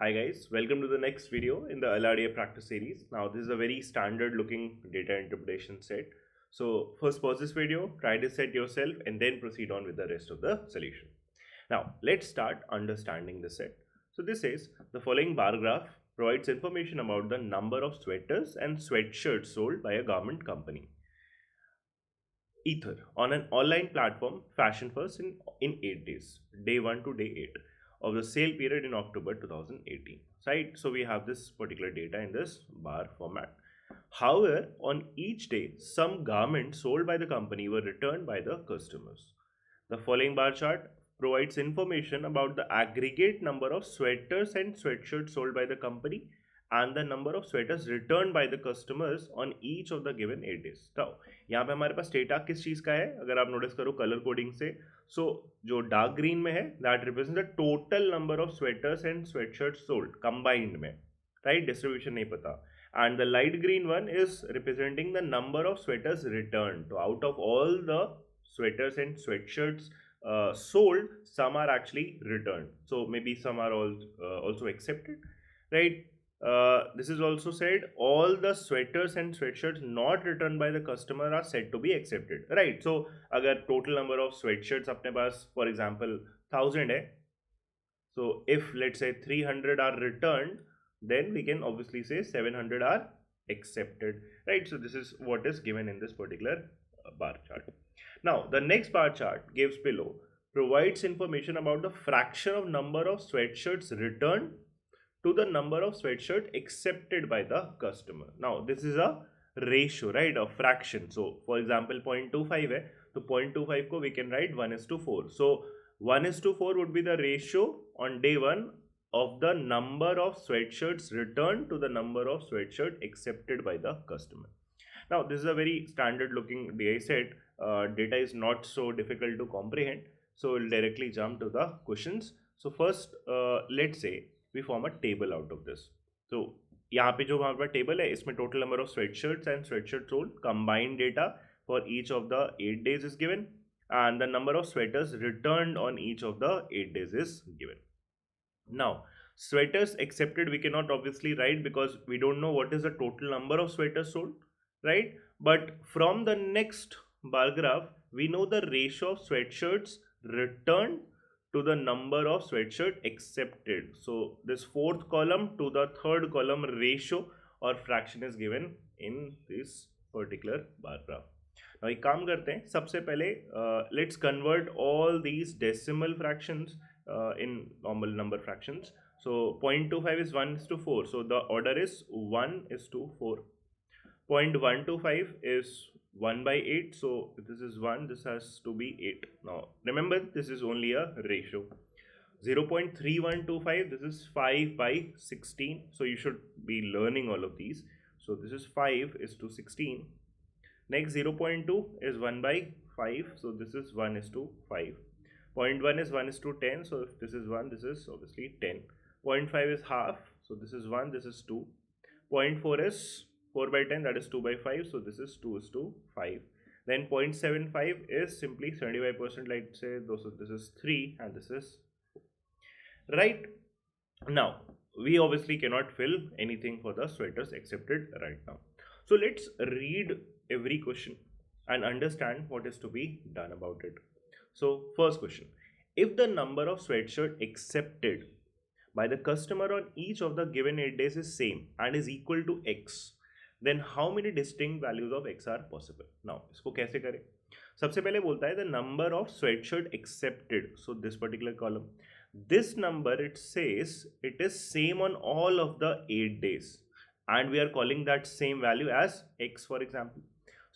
Hi guys, welcome to the next video in the LRDA practice series. Now this is a very standard looking data interpretation set. So first pause this video, try this set yourself and then proceed on with the rest of the solution. Now let's start understanding the set. So this says the following bar graph provides information about the number of sweaters and sweatshirts sold by a garment company. Ether on an online platform Fashion First in 8 days, day 1 to day 8 of the sale period in October 2018. Right, so we have this particular data in this bar format. However, on each day, some garments sold by the company were returned by the customers. The following bar chart provides information about the aggregate number of sweaters and sweatshirts sold by the company and the number of sweaters returned by the customers on each of the given 8 days. तो यहाँ पे हमारे पास data किस चीज़ का है अगर आप notice करो कलर कोडिंग से सो जो डार्क ग्रीन में है that represent the total number of sweaters and sweatshirt sold combined में राइट डिस्ट्रीब्यूशन नहीं पता and the light green one is representing the number of sweaters returned. So out of all the sweaters and sweatshirts sold, some are actually returned. So maybe some are also accepted, right? This is also said all the sweaters and sweatshirts not returned by the customer are said to be accepted, right? So अगर total number of sweatshirts अपने पास for example 1000 है, so if let's say 300 are returned, then we can obviously say 700 are accepted, right? So this is what is given in this particular bar chart. Now the next bar chart gives below provides information about the fraction of number of sweatshirts returned to the number of sweatshirt accepted by the customer. Now this is a ratio, right? A fraction. So for example 0.25 है तो 0.25 को we can write 1:4. So 1:4 would be the ratio on day 1 of the number of sweatshirts returned to the number of sweatshirt accepted by the customer. Now this is a very standard looking DI set. Data is not so difficult to comprehend, so we'll directly jump to the questions. So first let's say we form a table out of this. So यहाँ पे जो हमारे पास table है इसमें total number of sweatshirts and sweatshirts sold combined data for each of the 8 days is given and the number of sweaters returned on each of the 8 days is given. Now sweaters accepted we cannot obviously write because we don't know what is the total number of sweaters sold, right? But from the next bar graph we know the ratio of sweatshirts returned to the number of sweatshirt accepted. So this fourth column to the third column ratio or fraction is given in this particular bar graph. Now एक काम करते हैं सबसे पहले let's convert all these decimal fractions in normal number fractions. So 0.25 is 1:4. So the order is 1:4. 0.125 is 1 by 8. So this is 1. This has to be 8. Now remember this is only a ratio. 0.3125 this is 5 by 16. So you should be learning all of these. So this is 5:16. Next 0.2 is 1 by 5. So this is 1:5. 0.1 is 1:10. So if this is 1, this is obviously 10. 0.5 is half. So this is 1, this is 2. 0.4 is 4 by 10, that is 2 by 5. So this is 2:5. Then 0.75 is simply 75%, like say this is 3 and this is 4. Right. Now we obviously cannot fill anything for the sweaters accepted right now. So let's read every question and understand what is to be done about it. So first question, if the number of sweatshirt accepted by the customer on each of the given 8 days is same and is equal to x, then how many distinct values of x are possible? Now इसको कैसे करें? सबसे पहले बोलता है the number of sweatshirt accepted. So this particular column, this number it says it is same on all of the 8 days and we are calling that same value as x for example.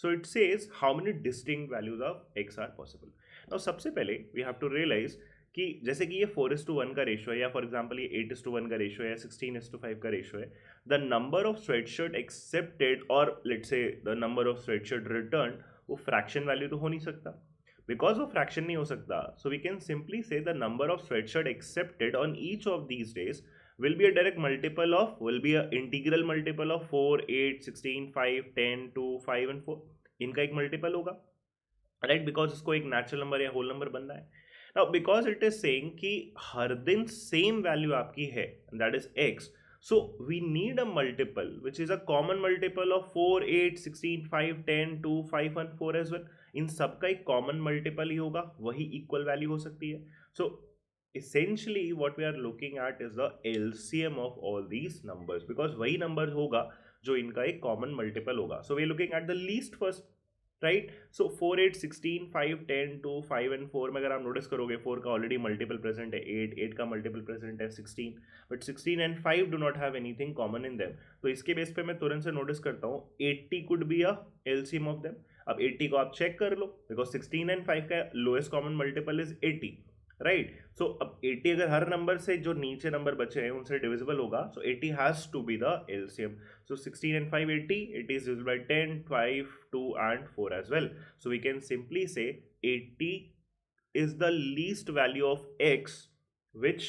So it says how many distinct values of x are possible. Now सबसे पहले we have to realize कि जैसे कि ये 4:1 का ratio है या for example ये 8:1 का रेशो है या 16:5 का रेशो है, the number of sweatshirt accepted और let's say the number of sweatshirt return वो फ्रैक्शन वैल्यू तो हो नहीं सकता बिकॉज वो फ्रैक्शन नहीं हो सकता. सो वी कैन सिंपली से the number of sweatshirt accepted on each of these days will be a direct multiple of, will be a integral multiple of 4, 8, 16, 5, 10, 2, 5 and 4. इनका एक मल्टीपल होगा राइट बिकॉज इसको एक natural number या whole number बनना है. Now because it is saying कि हर दिन सेम वैल्यू आपकी है, that is x, so we need a multiple which is a common multiple of 4, 8, 16, 5, 10, 2, 5 and 4 as well. इन सब का एक कॉमन मल्टीपल ही होगा, वही इक्वल वैल्यू हो सकती है. सो essentially what we are looking at is the LCM of all these numbers, because वही numbers होगा जो इनका एक कॉमन मल्टीपल होगा. So we are looking at the least first, right. So 4, 8, 16, 5, 10, 2, 5 and 4 में अगर आप नोटिस करोगे 4 का ऑलरेडी मल्टीपल प्रेजेंट है 8, 8 का मल्टीपल प्रेजेंट है 16, but 16 and 5 do not have anything common in them. तो इसके बेस पे मैं तुरंत से नोटिस करता हूँ 80 could be a LCM of them. अब 80 को आप चेक कर लो, बिकॉज 16 एंड 5 का lowest common multiple is 80, right. So अब 80 अगर हर नंबर से जो नीचे नंबर बचे हैं उनसे डिविजिबल होगा, so 80 has to be the LCM. So 16 and 5, 80, it is divisible by 10, 5, 2 and 4 as well. So we can simply say 80 is the least value of x which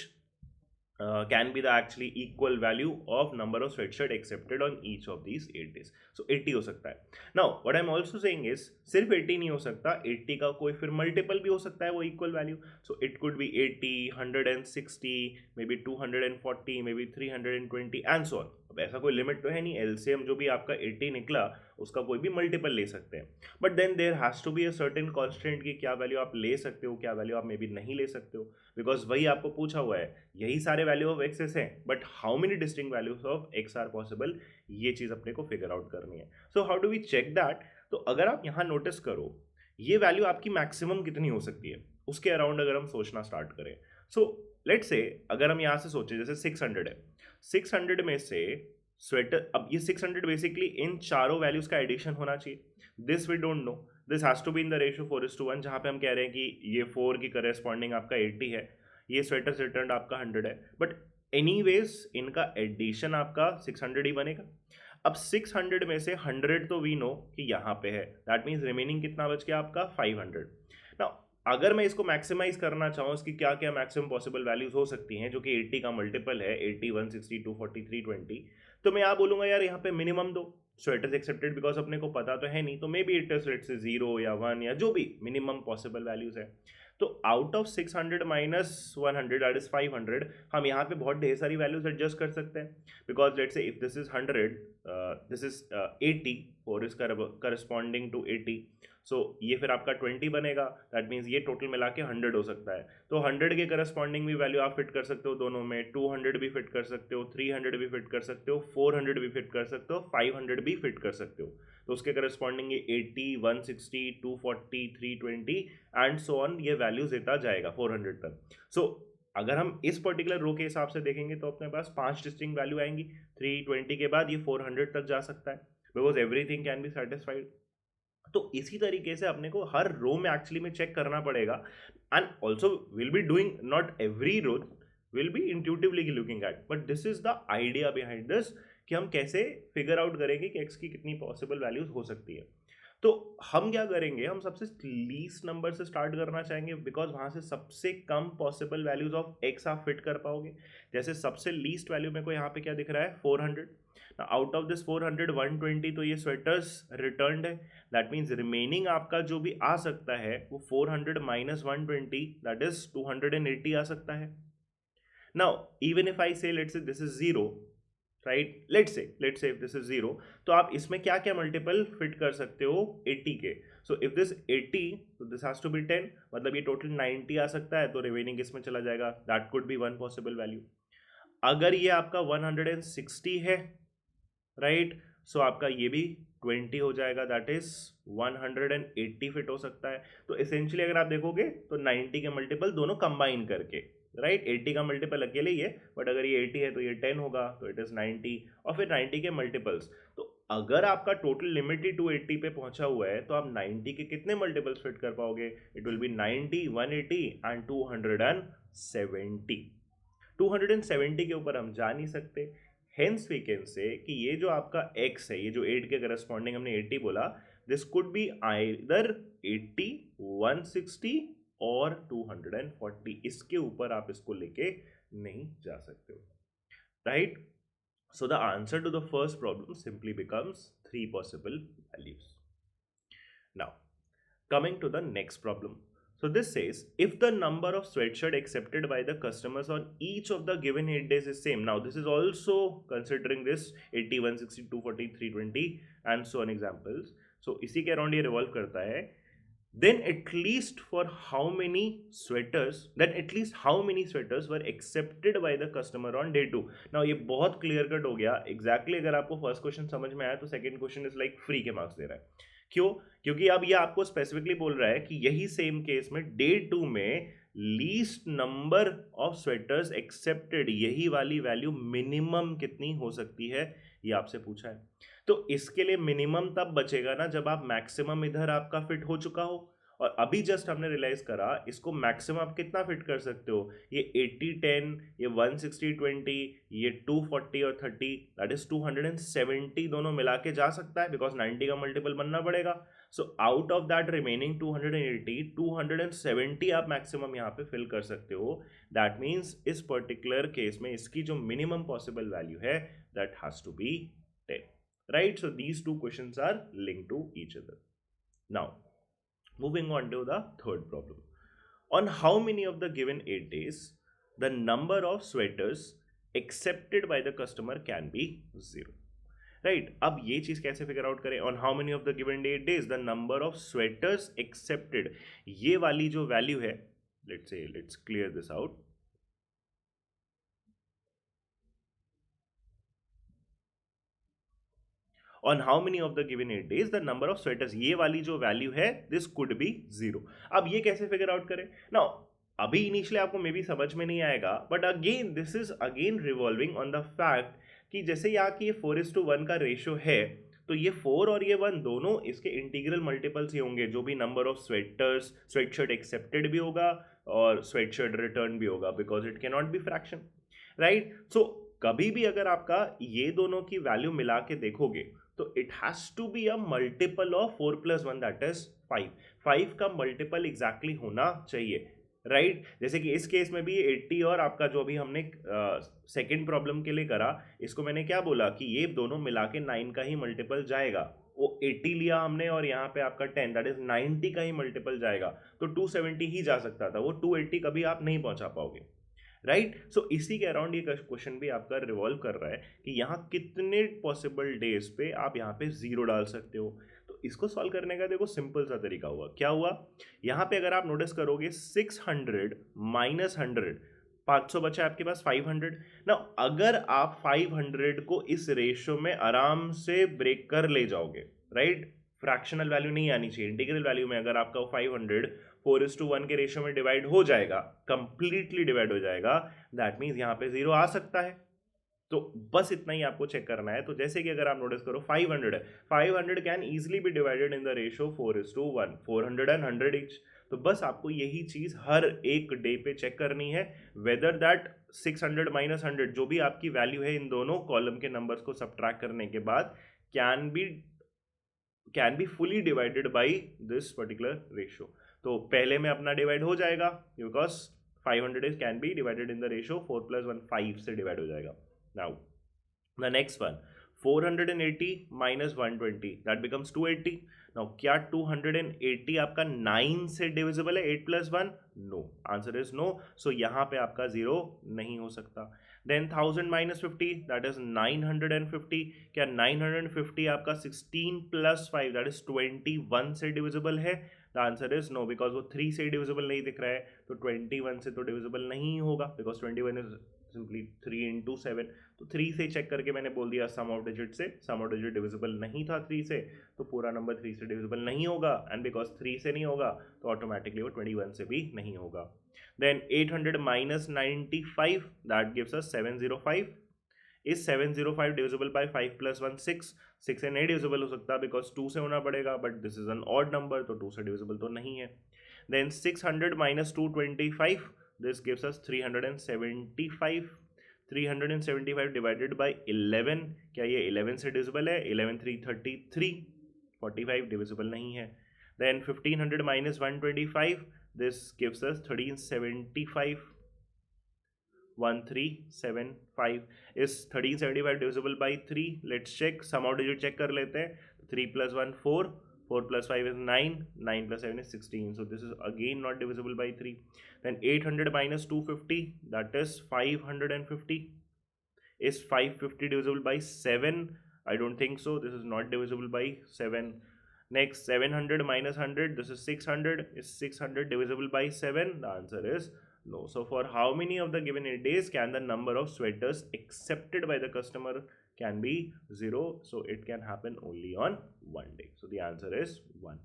can be the actually equal value of number of sweatshirt accepted on each of these 8 days. So 80 हो सकता है. Now what I'm also saying is सिर्फ 80 नहीं हो सकता, 80 का कोई फिर मल्टीपल भी हो सकता है वो equal value. So it could be 80, 160, maybe 240, maybe 320 and so on. अब ऐसा कोई लिमिट तो है नहीं, एलसीएम जो भी आपका 80 निकला उसका कोई भी मल्टीपल ले सकते हैं. But then there has to be a certain constant कि क्या वैल्यू आप ले सकते हो, क्या वैल्यू आप मे बी नहीं ले सकते हो, बिकॉज वही आपको पूछा हुआ है. यही सारे वैल्यू ऑफ एक्सेस हैं, but how many distinct values of x are possible, ये चीज अपने को फिगर आउट करनी है. So how do we check that? तो अगर आप यहाँ नोटिस करो ये वैल्यू आपकी मैक्सिमम कितनी हो सकती है, उसके अराउंड अगर हम सोचना स्टार्ट करें. सो लेट्स से अगर हम यहाँ से सोचें जैसे 600 है, 600 में से स्वेटर, अब ये 600 बेसिकली इन चारों वैल्यूज का एडिशन होना चाहिए. This we don't know, this has to be in the ratio 4:1, जहाँ पे हम कह रहे हैं कि ये 4 की करेस्पॉन्डिंग आपका 80 है, ये स्वेटर रिटर्न आपका 100 है, बट एनीवेज इनका एडिशन आपका 600 ही बनेगा. अब 600 में से 100 तो वी नो कि यहाँ पे है, दैट मीन्स रिमेनिंग कितना बच गया आपका 500. नाउ अगर मैं इसको मैक्सिमाइज करना चाहूँ, इसकी क्या क्या मैक्सिमम पॉसिबल वैल्यूज हो सकती हैं जो कि 80 का मल्टीपल है, 80, 160, 240, 320, तो मैं यहाँ बोलूँगा यार यहाँ पे मिनिमम दो स्वेटर्स एक्सेप्टेड, बिकॉज अपने को पता तो है नहीं, तो may be it is let's say 0 या 1 या जो भी मिनिमम पॉसिबल वैल्यूज है. तो out of 600 minus 100 that is 500, हम यहाँ पे बहुत ढेर सारी वैल्यूज एडजस्ट कर सकते हैं, because let's say if this is 100, this is 80 और इज करस्पॉन्डिंग टू 80, सो ये फिर आपका 20 बनेगा, दैट मीन्स ये टोटल मिला के 100 हो सकता है. तो 100 के करस्पॉन्डिंग भी वैल्यू आप फिट कर सकते हो दोनों में, 200 भी फिट कर सकते हो, 300 भी फिट कर सकते हो, 400 भी फिट कर सकते हो, 500 भी फिट कर सकते हो. तो उसके करस्पॉन्डिंग ये 80, 160, 240, 320 एंड सो ऑन, ये वैल्यूज देता जाएगा 400 तक. सो अगर हम इस पर्टिकुलर रो के हिसाब से देखेंगे तो अपने पास 5 डिस्टिंक्ट वैल्यू आएंगी. 320 के बाद ये 400 तक जा सकता है, because everything can be satisfied. तो इसी तरीके से अपने को हर रो में एक्चुअली में चेक करना पड़ेगा, and also will be doing not every row, will be intuitively looking at, but this is the idea behind this कि हम कैसे फिगर आउट करेंगे कि एक्स की कितनी पॉसिबल वैल्यूज हो सकती है. तो हम क्या करेंगे, हम सबसे लीस्ट नंबर से स्टार्ट करना चाहेंगे, बिकॉज वहां से सबसे कम पॉसिबल वैल्यूज ऑफ एक्स आप फिट कर पाओगे. जैसे सबसे लीस्ट वैल्यू मेरे को यहाँ पे क्या दिख रहा है 400. आउट ऑफ दिस 400 120 तो ये स्वेटर्स रिटर्न्ड है, दैट मीन्स रिमेनिंग आपका जो भी आ सकता है वो 400 माइनस 120 दैट इज 280 आ सकता है. नाउ इवन इफ आई से let's say this is 0, right, let's say if this is 0, तो आप इसमें क्या क्या मल्टीपल फिट कर सकते हो 80 के. सो इफ दिस 80 तो दिस हैज टू बी 10, मतलब ये टोटल 90 आ सकता है, तो रिमेनिंग इसमें चला जाएगा, that could be one possible value. अगर ये आपका 160 है, राइट, सो आपका ये भी 20 हो जाएगा, दैट इज 180 फिट हो सकता है. तो एसेंशियली अगर आप देखोगे तो 90 के मल्टीपल दोनों कंबाइन करके, राइट, 80 का मल्टीपल अकेले ही है, बट अगर ये 80 है तो ये 10 होगा, तो इट इज 90, और फिर 90 के मल्टीपल्स. तो अगर आपका टोटल लिमिट ही 280 पे पहुंचा हुआ है, तो आप 90 के कितने मल्टीपल्स फिट कर पाओगे? It will be 90, 180 and 270. 270 के ऊपर हम जा नहीं सकते. हेंस वी कैन से कि ये जो आपका x है, ये जो 8 के करस्पॉन्डिंग हमने 80 बोला, दिस कुड बी आइदर 80, 160 और 240. इसके ऊपर आप इसको लेके नहीं जा सकते हो, right. So the answer to the first problem simply becomes 3 possible values. Now coming to the next problem. So this says if the number of sweatshirt accepted by the customers on each of the given 8 days is same. Now this is also considering this 80, 160, 240, 320 and so on examples. So इसी के around ये revolve करता है. Then at least at least how many sweaters were accepted by the customer on day 2. Now ये बहुत clear cut हो गया. Exactly अगर आपको फर्स्ट क्वेश्चन समझ में आया तो second question is like free के मार्क्स दे रहा है. क्यों? क्योंकि अब ये आपको स्पेसिफिकली बोल रहा है कि यही सेम केस में डे 2 में least number of sweaters accepted, यही वाली वैल्यू मिनिमम कितनी हो सकती है ये आपसे पूछा है. तो इसके लिए मिनिमम तब बचेगा ना जब आप मैक्सिमम इधर आपका फिट हो चुका हो. और अभी जस्ट हमने रियलाइज करा इसको मैक्सिमम आप कितना फिट कर सकते हो. ये 80-10, ये 160-20, ये 240 और 30, दैट इज 270 दोनों मिला के जा सकता है बिकॉज 90 का मल्टीपल बनना पड़ेगा. So out of that remaining 280, 270 आप मैक्सिमम यहाँ पे फिल कर सकते हो. दैट मीन्स इस पर्टिकुलर केस में इसकी जो मिनिमम पॉसिबल वैल्यू है that has to be 10. Right, so these two questions are linked to each other. Now moving on to the third problem. On how many of the given 8 days the number of sweaters accepted by the customer can be 0. Right, अब ये चीज कैसे figure out करें. On how many of the given 8 days the number of sweaters accepted, ये वाली जो value है, let's clear this out. On how many of the given 8 days the number of sweaters, ये वाली जो वैल्यू है this could be 0. अब ये कैसे फिगर आउट करें. नाउ अभी इनिशियली आपको मे बी समझ में नहीं आएगा, but again this is again revolving on the fact कि जैसे यहाँ की ये 4:1 का रेशियो है, तो ये 4 और ये 1 दोनों इसके इंटीग्रल मल्टीपल्स ही होंगे. जो भी नंबर ऑफ स्वेटशर्ट एक्सेप्टेड भी होगा और स्वेटशर्ट रिटर्न भी होगा because it can not be fraction. Right, so कभी भी अगर आपका ये दोनों की वैल्यू मिला के देखोगे तो it has to be a multiple of 4 + 1 that is 5. 5 का मल्टीपल एग्जैक्टली होना चाहिए. राइट, जैसे कि इस केस में भी 80 और आपका जो भी हमने सेकंड प्रॉब्लम के लिए करा, इसको मैंने क्या बोला कि ये दोनों मिला के 9 का ही मल्टीपल जाएगा. वो 80 लिया हमने और यहाँ पे आपका 10 दैट इज 90 का ही मल्टीपल जाएगा. तो 270 ही जा सकता था, वो 280 कभी आप नहीं पहुंचा पाओगे. राइट, सो इसी के अराउंड ये क्वेश्चन भी आपका रिवॉल्व कर रहा है कि यहाँ कितने पॉसिबल डेज पे आप यहाँ पे 0 डाल सकते हो. तो इसको सॉल्व करने का देखो सिंपल सा तरीका हुआ. क्या हुआ, यहाँ पे अगर आप नोटिस करोगे 600 - 100, 500 बचा आपके पास 500. ना अगर आप 500 को इस रेशियो में आराम से ब्रेक कर ले जाओगे, राइट, फ्रैक्शनल वैल्यू नहीं आनी चाहिए, इंटीग्रल वैल्यू में अगर आपका 500 4:1 के रेशियो में डिवाइड हो जाएगा, कंप्लीटली डिवाइड हो जाएगा, दैट मीन्स यहाँ पे 0 आ सकता है. तो बस इतना ही आपको चेक करना है. तो जैसे कि अगर आप नोटिस करो 500 है, 500 can easily B divided in the ratio 4:1, 400 and 100 each. तो बस आपको यही चीज हर एक डे पे चेक करनी है, वेदर दैट 600 - 100 जो भी आपकी वैल्यू है इन दोनों कॉलम के नंबर्स को सब्ट्रैक्ट करने के बाद can be fully divided by this particular ratio. तो पहले में अपना डिवाइड हो जाएगा because 500 is can be divided in the ratio 4 + 1 5 से डिवाइड हो जाएगा. Now the next one 480 - 120 that becomes 280. Now क्या 280 आपका 9 से डिविजिबल है 8 + 1? No, answer is no. So यहाँ पे आपका 0 नहीं हो सकता. Then 1000 - 50 that is 950. क्या 950 आपका 16 + 5 दैट इज 21 से डिविजिबल है? The answer is no because वो 3 से डिविजिबल नहीं दिख रहा है, तो 21 से तो डिविजिबल नहीं होगा बिकॉज 21 इज सिंपली 3 × 7. तो 3 से चेक करके मैंने बोल दिया सम ऑफ डिजिट से, सम ऑफ डिजिट डिविजिबल नहीं था 3 से, तो पूरा नंबर 3 से डिविजिबल नहीं होगा. एंड बिकॉज 3 से नहीं होगा तो ऑटोमेटिकली वो 21 से भी नहीं होगा. Then 800 - 95 that gives us 705. Is 705 divisible by 5 + 1 6? 6 से नहीं डिविजिबल हो सकता बिकॉज 2 से होना पड़ेगा, but this is an odd number तो 2 से डिविजिबल तो नहीं है. Then 600 - 225 this gives us 375. 375 divided by 11, क्या ये 11 से डिविजिबल है? 11 3 33, 45 डिविजिबल नहीं है. Then 1500 - 125 this gives us 1375. 1375. Is 1375 divisible by 3? Let's check, sum of digit check कर लेते हैं. 3 + 1 4, 4 plus 5 is 9, 9 plus 7 is 16, so this is again not divisible by 3. Then 800 minus 250, that is 550. Is 550 divisible by 7? I don't think so. This is not divisible by 7. Next, 700 minus 100, this is 600. Is 600 divisible by 7? The answer is no. So for how many of the given days can the number of sweaters accepted by the customer can be 0? So it can happen only on one day. So the answer is 1.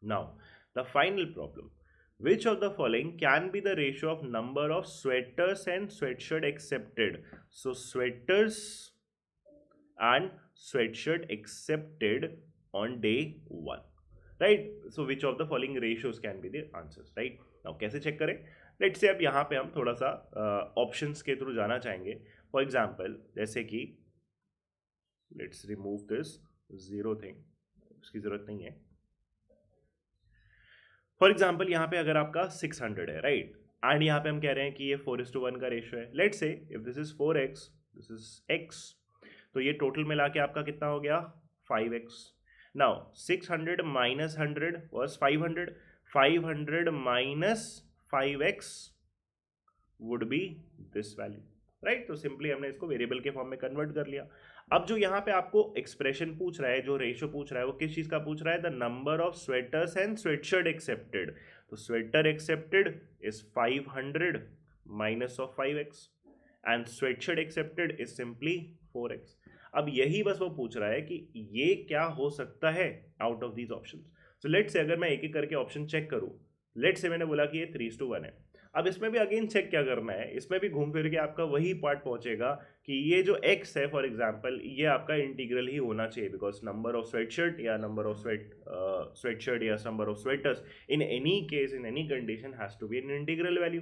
Now, the final problem. Which of the following can be the ratio of number of sweaters and sweatshirt accepted? So sweaters and sweatshirt accepted on day 1, right? So which of the following ratios can be the answers, right? Now कैसे check करें? Let's say अब यहाँ पे हम थोड़ा सा options के through जाना चाहेंगे. फॉर एग्जांपल जैसे कि let's remove this zero thing, उसकी जरूरत नहीं है. फॉर एग्जाम्पल यहाँ पे अगर आपका 600 है, राइट, एंड यहाँ पे हम कह रहे हैं कि ये 4:1 का रेशियो है. Let's say if this is 4x, this is x, तो ये टोटल मिला के आपका कितना हो गया? 5x. Now 600 minus 100 was 500. 500 minus 5x would B this value, right. तो सिंपली हमने इसको वेरिएबल के फॉर्म में कन्वर्ट कर लिया. अब जो यहाँ पे आपको एक्सप्रेशन पूछ रहा है, जो रेशियो पूछ रहा है, वो किस चीज का पूछ रहा है? The number of sweaters and sweatshirt accepted. तो sweater accepted is 500 minus of 5x and sweatshirt accepted is simply 4x. अब यही बस वो पूछ रहा है कि ये क्या हो सकता है out of these options. So let's say अगर मैं एक एक करके ऑप्शन चेक करूं, लेट्स से मैंने बोला कि ये 3:1 है. अब इसमें भी अगेन चेक क्या करना है, इसमें भी घूम फिर के आपका वही पार्ट पहुंचेगा कि ये जो x है फॉर एग्जांपल, ये आपका इंटीग्रल ही होना चाहिए, बिकॉज नंबर ऑफ स्वेटशर्ट या नंबर ऑफ स्वेटशर्ट या number of sweaters in any case in any condition has to be an integral value.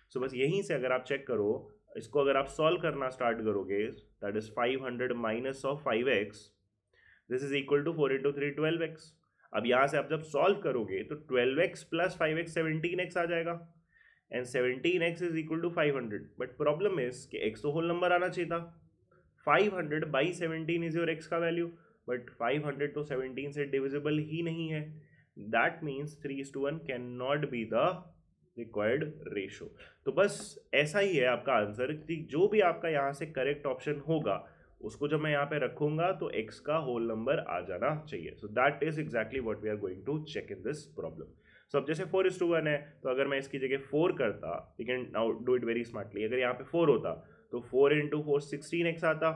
So बस यहीं से अगर आप चेक करो, इसको अगर आप सॉल्व करना स्टार्ट करोगे, that is 500 minus of 5x, this is equal to 4 into 3 12x. अब यहाँ से आप जब सॉल्व करोगे तो 12x प्लस 5x 17x आ जाएगा, and 17x is equal to 500. But problem is कि x तो होल नंबर आना चाहिए था. 500 बाई 17 इज योर x का वैल्यू, बट 500 तो 17 से डिविजिबल ही नहीं है. That means 3:1 can not be the required ratio. तो बस ऐसा ही है आपका आंसर कि जो भी आपका यहाँ से करेक्ट ऑप्शन होगा उसको जब मैं यहाँ पे रखूंगा तो x का होल नंबर आ जाना चाहिए. So that is exactly what we are going to check in this problem. So अब जैसे 4:1 है, तो अगर मैं इसकी जगह 4 करता, we can now do it very smartly. अगर यहाँ पे 4 होता तो 4 इंटू 4 16x आता.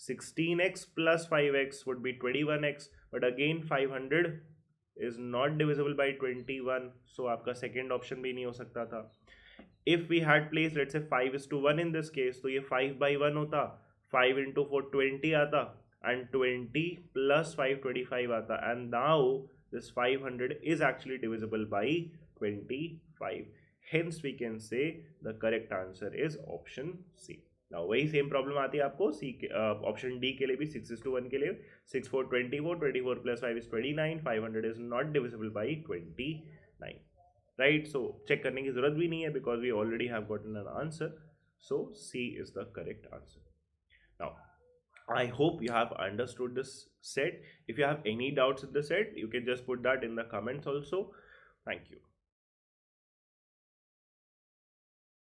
16x plus 5x would be 21x, but again 500 is not divisible by 21, so आपका सेकेंड ऑप्शन भी नहीं हो सकता था. If we had place let's say 5:1 in this case, तो ये 5/1 होता. 5 इंटू 4 20 आता, एंड 20 प्लस 5 25 आता, and now this 500 is actually divisible by 25. Hence we can say the correct answer is option C. Now वही सेम प्रॉब्लम आती है आपको सी के ऑप्शन डी के लिए भी. 6:1 के लिए 6 4 24, 24 plus 5 is 29, 500 is not divisible by 29, right? So check करने की जरूरत भी नहीं है because we already have gotten an answer. So C is the correct answer. Now I hope you have understood this set. If you have any doubts in the set, you can just put that in the comments also. Thank you.